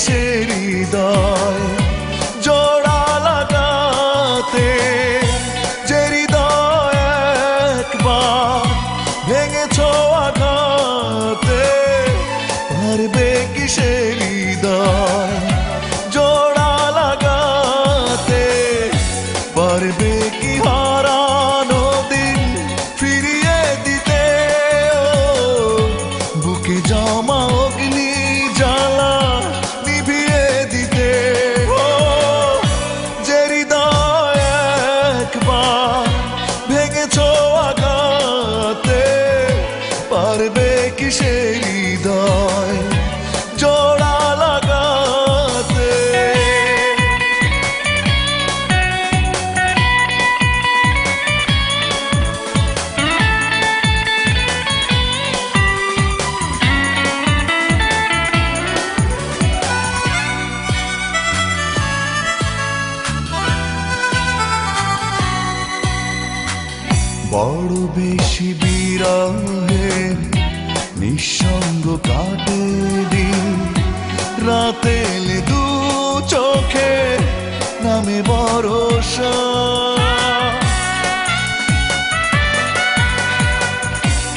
সে হৃদয় জোড়া লাগাতে, যে হৃদয় একবার ভেঙেছ আঘাতে, পারবে কি সে হৃদয় জোড়া লাগাতে, পারবে কি হারানো দিন ফিরিয়ে দিতে, বুকে জমা অগ্নি জ্বালা নিভিয়ে দিতে, যে হৃদয় একবার ভেঙেছ আঘাতে, পারবে কি সে হৃদয় জোড়া লাগাতে। বড় বেশি বিরহে নিঃসঙ্গ কাটে দিন, রাতে এলে দু চোখে নামে ভরসা,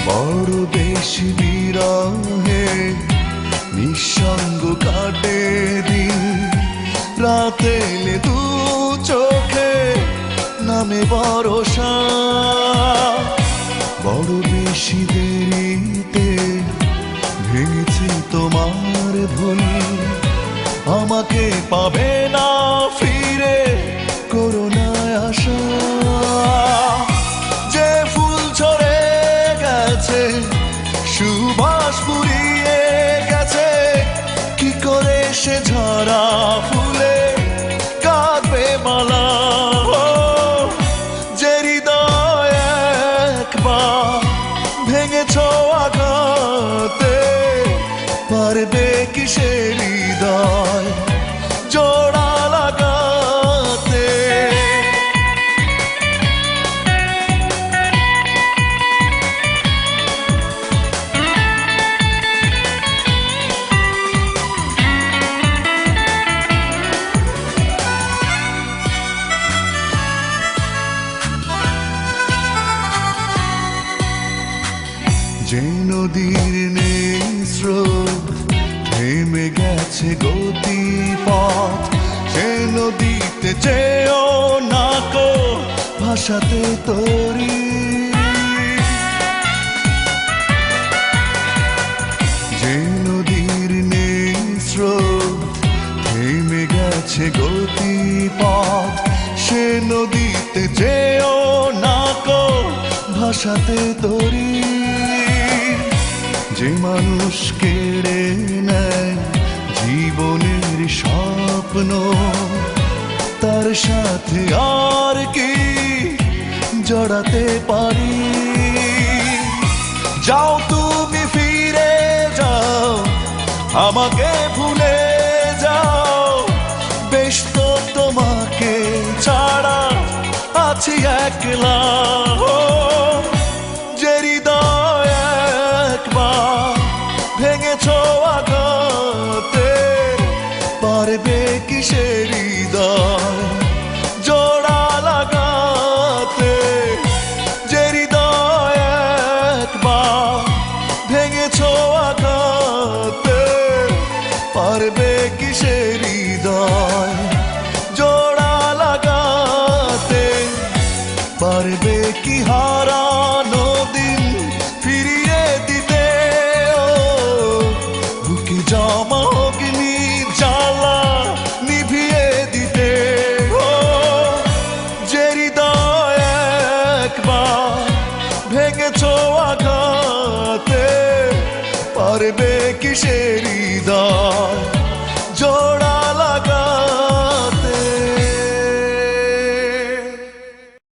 বড় বেশি বিরহে নিঃসঙ্গ কাটে দিন, রাতে এলে দু চোখে নামে ভরসা, বড় বেশি দেরিতে ভেঙেছি তোমার ভুল, আমাকে পাবে না ফিরে করুণায় আশা, যে ফুল ঝরে গেছে সুবাস ফুরিয়ে গেছে, কি করে সে ঝরা ফুলে কাঁদবে মালা, যে হৃদয় একবার ভেঙেছ আঘাতে, পারবে কি সে হৃদয় জোড়া লাগাতে। যে নদীর নেই স্রোত থেমে গেছে গতিপথ, সে নদীতে যেও না কো ভাসাতে তরি, যে নদীর নেই স্রোত থেমে গেছে গতিপথ, সে নদীতে যেও না কো ভাসাতে তরি, যে মানুষ কেড়ে নেয় জীবনের স্বপ্ন, তার সাথে আর কি জড়াতে পারি, যাও তুমি ফিরে যাও আমাকে ভুলে যাও, বেশ তো তোমাকে ছাড়া আছি একলা, যে হৃদয় একবার ভেঙেছ আঘাতে, পারবে কি সে হৃদয় জোড়া লাগাতে, যে হৃদয় একবার ভেঙেছ আঘাতে, পারবে কি সে হৃদয় জোড়া লাগাতে, পারবে কি হারানো দিন ফিরিয়ে দিতে, বুকে জমা অগ্নি জ্বালা নিভিয়ে দিতে, যে হৃদয় একবার ভেঙেছ আঘাতে, পারবে কি সে হৃদয়